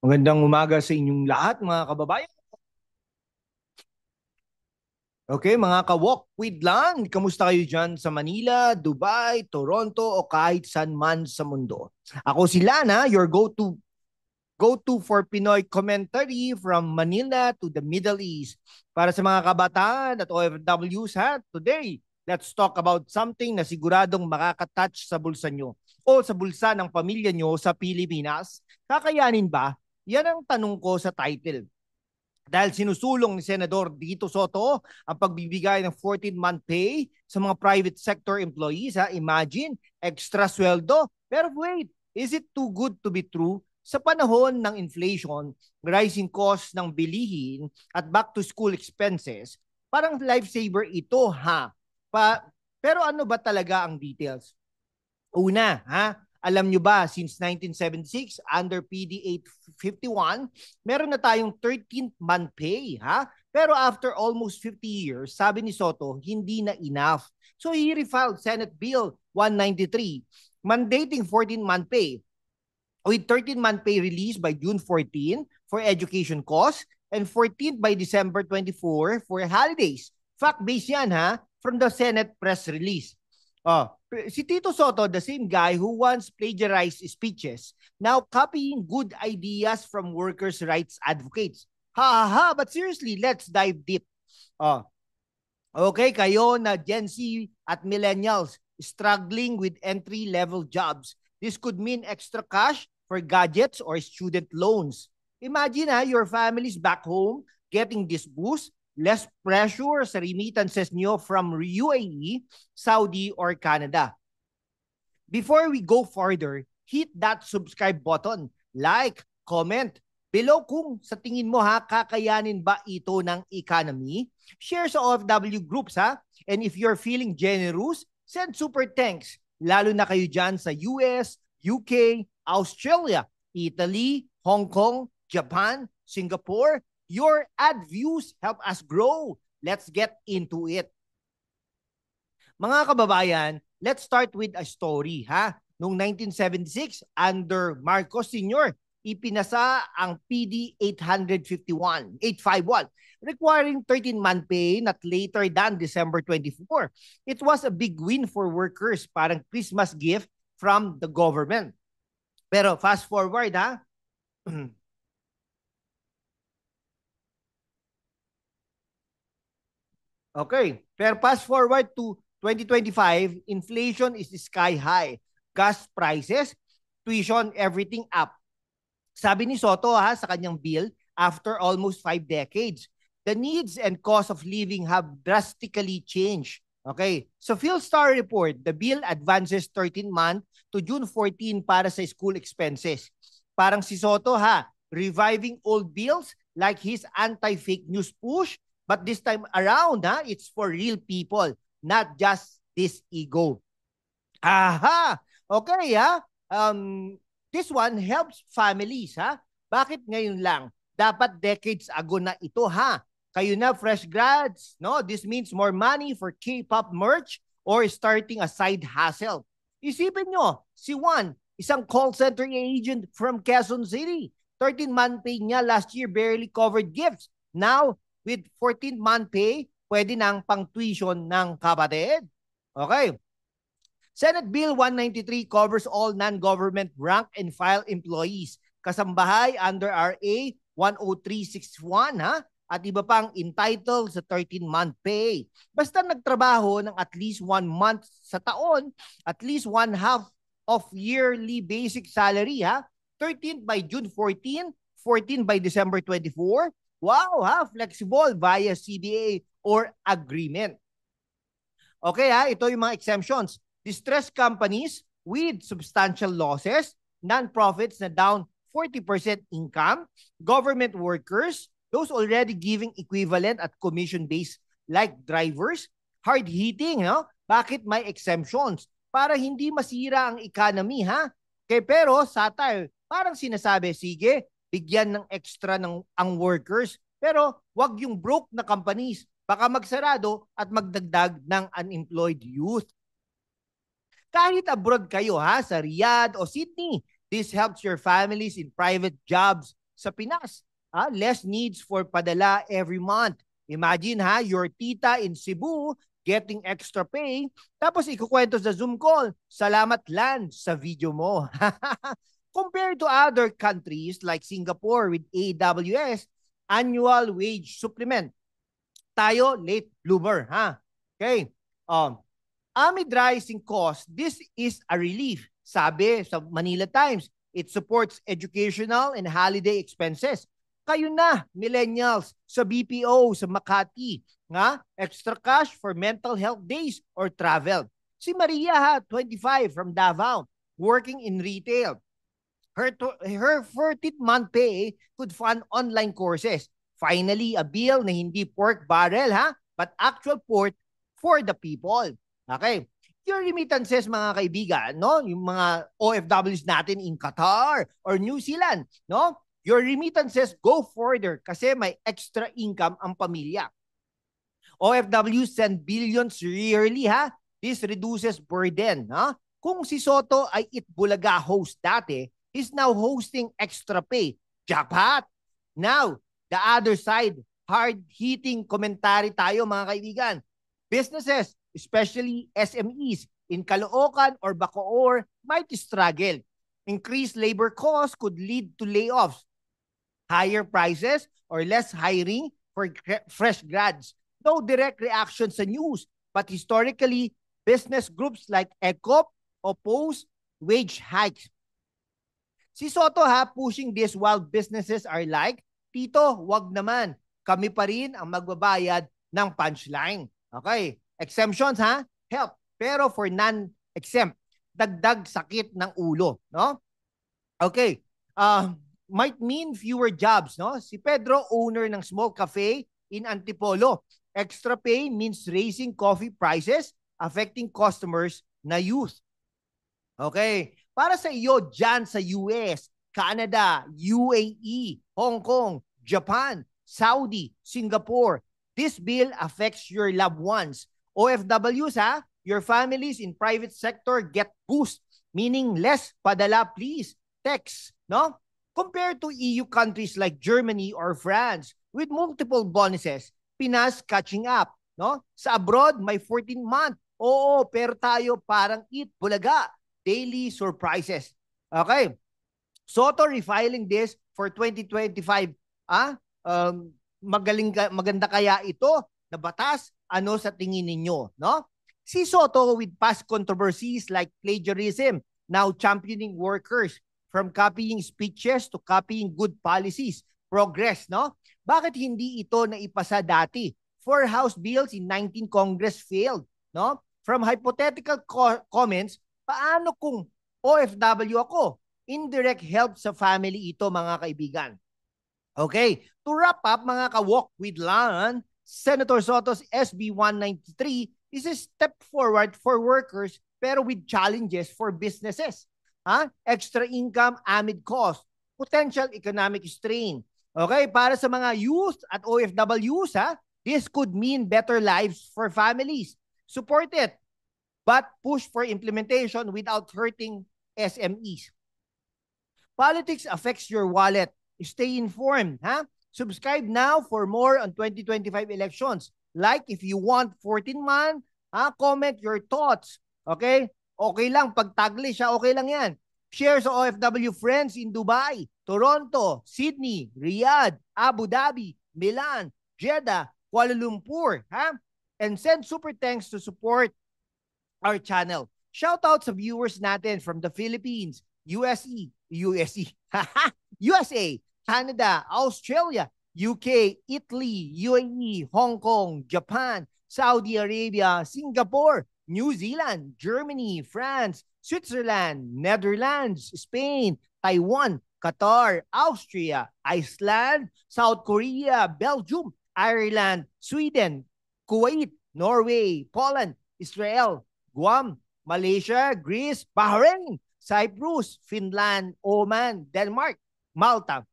Magandang umaga sa inyong lahat, mga kababayan. Okay, mga ka-walk with land, kamusta kayo dyan sa Manila, Dubai, Toronto, o kahit saan man sa mundo? Ako si Lana, your go-to for Pinoy commentary from Manila to the Middle East. Para sa mga kabataan at OFWs, today, let's talk about something na siguradong makaka-touch sa bulsa nyo o sa bulsa ng pamilya nyo sa Pilipinas. Kakayanin ba? Yan ang tanong ko sa title. Dahil sinusulong ni Senador Dito Soto ang pagbibigay ng 14-month pay sa mga private sector employees. Imagine, extra sweldo. Pero wait, is it too good to be true? Sa panahon ng inflation, rising costs ng bilihin at back-to-school expenses, parang lifesaver ito pero ano ba talaga ang details? Una, alam nyo ba, since 1976, under PD 851, meron na tayong 13th month pay, Pero after almost 50 years, sabi ni Soto, hindi na enough. So he refiled Senate Bill 193, mandating 14-month pay with 13-month pay released by June 14 for education costs and 14th by December 24 for holidays. Fact-based yan, from the Senate press release. Oh, si Tito Soto, the same guy who once plagiarized speeches, now copying good ideas from workers' rights advocates. Ha ha ha, but seriously, let's dive deep. Oh, okay, kayo na Gen Z at millennials struggling with entry-level jobs. This could mean extra cash for gadgets or student loans. Imagine your families back home getting this boost, less pressure sa remittances nyo from UAE, Saudi, or Canada. Before we go further, hit that subscribe button, like, comment, below kung sa tingin mo kakayanin ba ito ng economy. Share sa OFW groups and if you're feeling generous, send super thanks. Lalo na kayo dyan sa US, UK, Australia, Italy, Hong Kong, Japan, Singapore. Your ad views help us grow. Let's get into it. Mga kababayan, let's start with a story. Noong 1976, under Marcos Sr., ipinasa ang PD 851, requiring 13-month pay not later than December 24. It was a big win for workers, parang Christmas gift from the government. Pero fast forward, Okay. Pero fast forward to 2025, inflation is sky high. Gas prices, tuition, everything up. Sabi ni Soto sa kanyang bill, after almost 5 decades, the needs and cost of living have drastically changed. Okay. So Philstar report, the bill advances 13 months to June 14 para sa school expenses. Parang si Soto reviving old bills like his anti-fake news push. But this time around, it's for real people, not just this ego. Aha! Okay, this one helps families, Bakit ngayon lang? Dapat decades ago na ito, Kayo na fresh grads, no? This means more money for K-pop merch or starting a side hustle. Isipin nyo, si Juan, isang call center agent from Quezon City. 13-month pay niya last year barely covered gifts. Now, with 14-month pay, pwede nang pang-tuition ng kapatid. Okay. Senate Bill 193 covers all non-government rank and file employees. Kasambahay under RA 10361, At iba pang entitled sa 13-month pay. Basta nagtrabaho ng at least 1 month sa taon, at least 1/2 of yearly basic salary, 13 by June 14, 14 by December 24. Wow, flexible via CBA or agreement. Okay, ito yung mga exemptions. Distressed companies with substantial losses, non-profits na down 40% income, government workers, those already giving equivalent at commission-based like drivers, hard-hitting, Bakit may exemptions? Para hindi masira ang economy, pero satire, parang sinasabi, sige, bigyan ng extra ang workers, pero wag yung broke na companies. Baka magsarado at magdagdag ng unemployed youth. Kahit abroad kayo sa Riyadh o Sydney, this helps your families in private jobs sa Pinas. Less needs for padala every month. Imagine your tita in Cebu getting extra pay, tapos ikukwento sa Zoom call, salamat lan sa video mo. Compared to other countries like Singapore with AWS, annual wage supplement. Tayo, late bloomer. Okay. Amid rising costs, this is a relief. Sabi sa Manila Times, it supports educational and holiday expenses. Kayo na, millennials, sa BPO, sa Makati, extra cash for mental health days or travel. Si Maria 25 from Davao, working in retail. Her 14th month pay could fund online courses. Finally, a bill na hindi pork barrel, but actual pork for the people. Okay. Your remittances, mga kaibigan, no? Yung mga OFWs natin in Qatar or New Zealand, no? Your remittances go further kasi may extra income ang pamilya. OFWs send billions yearly, This reduces burden, Kung si Soto ay Itbulaga host dati, is now hosting Extra Pay. Jackpot! Now, the other side, hard-hitting commentary tayo, mga kaibigan. Businesses, especially SMEs in Caloocan or Bacoor, might struggle. Increased labor costs could lead to layoffs, higher prices, or less hiring for fresh grads. No direct reaction sa news, but historically, business groups like ECOP oppose wage hikes. Si Soto pushing this while businesses are like, Tito, wag naman. Kami pa rin ang magbabayad ng punchline. Okay. Exemptions help. Pero for non-exempt, dagdag sakit ng ulo. No? Okay. Might mean fewer jobs. No? Si Pedro, owner ng small cafe in Antipolo. Extra pay means raising coffee prices, affecting customers na youth. Okay. Para sa iyo dyan sa US, Canada, UAE, Hong Kong, Japan, Saudi, Singapore, this bill affects your loved ones. OFWs, your families in private sector get boost, meaning less padala please, text, no? Compared to EU countries like Germany or France with multiple bonuses, Pinas catching up, no? Sa abroad, may 14-month. Oo, pero tayo parang Itbulaga. Daily surprises. Okay. Soto refiling this for 2025. Maganda kaya ito na batas? Ano sa tingin ninyo? No? Si Soto with past controversies like plagiarism, now championing workers from copying speeches to copying good policies. Progress, no? Bakit hindi ito na ipasa dati? 4 House bills in 19 Congress failed, no? From hypothetical comments, paano kung OFW ako? Indirect help sa family ito, mga kaibigan. Okay, to wrap up, mga ka-walk with Lan, Senator Soto's SB 193 is a step forward for workers pero with challenges for businesses. Extra income amid cost, potential economic strain. Okay, para sa mga youth at OFWs, this could mean better lives for families. Support it, but push for implementation without hurting SMEs. Politics affects your wallet. Stay informed. Subscribe now for more on 2025 elections. Like if you want 14-month, comment your thoughts. Okay? Okay lang. Pag tagli siya, okay lang yan. Share sa OFW friends in Dubai, Toronto, Sydney, Riyadh, Abu Dhabi, Milan, Jeddah, Kuala Lumpur. And send super thanks to support our channel. Shout out sa viewers natin from the Philippines, USA, Canada, Australia, UK, Italy, UAE, Hong Kong, Japan, Saudi Arabia, Singapore, New Zealand, Germany, France, Switzerland, Netherlands, Spain, Taiwan, Qatar, Austria, Iceland, South Korea, Belgium, Ireland, Sweden, Kuwait, Norway, Poland, Israel, Guam, Malaysia, Greece, Bahrain, Cyprus, Finland, Oman, Denmark, Malta,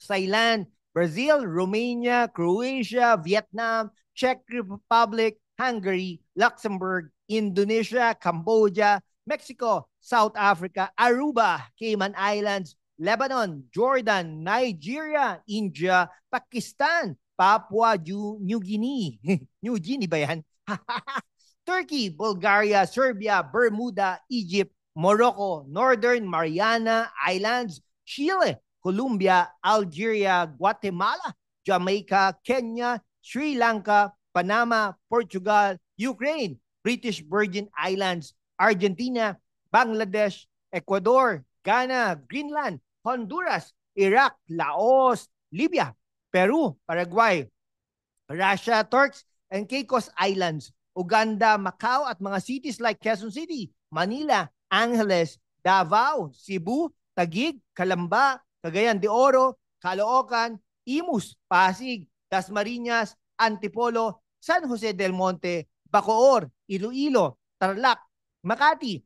Thailand, Brazil, Romania, Croatia, Vietnam, Czech Republic, Hungary, Luxembourg, Indonesia, Cambodia, Mexico, South Africa, Aruba, Cayman Islands, Lebanon, Jordan, Nigeria, India, Pakistan, Papua New Guinea. New Guinea ba yan? Turkey, Bulgaria, Serbia, Bermuda, Egypt, Morocco, Northern Mariana Islands, Chile, Colombia, Algeria, Guatemala, Jamaica, Kenya, Sri Lanka, Panama, Portugal, Ukraine, British Virgin Islands, Argentina, Bangladesh, Ecuador, Ghana, Greenland, Honduras, Iraq, Laos, Libya, Peru, Paraguay, Russia, Turks, and Caicos Islands, Uganda, Macau at mga cities like Quezon City, Manila, Angeles, Davao, Cebu, Taguig, Calamba, Cagayan de Oro, Caloocan, Imus, Pasig, Dasmariñas, Antipolo, San Jose del Monte, Bacoor, Iloilo, Tarlac, Makati,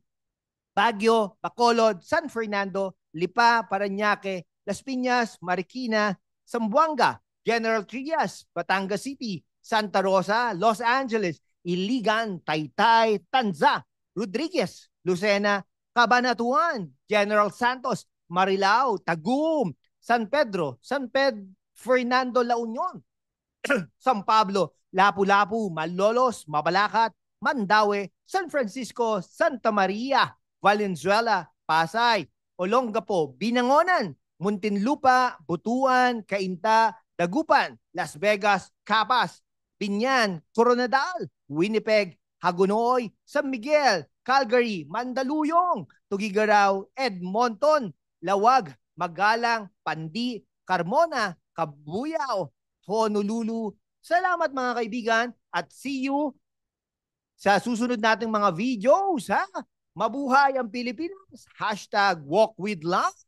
Baguio, Bacolod, San Fernando, Lipa, Parañaque, Las Piñas, Marikina, Zamboanga, General Trias, Batangas City, Santa Rosa, Los Angeles, Iligan, Taytay, Tanza, Rodriguez, Lucena, Cabanatuan, General Santos, Marilao, Tagum, San Pedro, Fernando La Union, San Pablo, Lapu-Lapu, Malolos, Mabalacat, Mandaue, San Francisco, Santa Maria, Valenzuela, Pasay, Olongapo, Binangonan, Muntinlupa, Butuan, Cainta, Dagupan, Las Vegas, Capas, Binyan, Coronadal, Winnipeg, Hagonoy, San Miguel, Calgary, Mandaluyong, Tugigaraw, Edmonton, Lawag, Magalang, Pandi, Carmona, Kabuyao, Honolulu. Salamat mga kaibigan at see you sa susunod nating mga videos. Ha? Mabuhay ang Pilipinas. #WalkWithLove.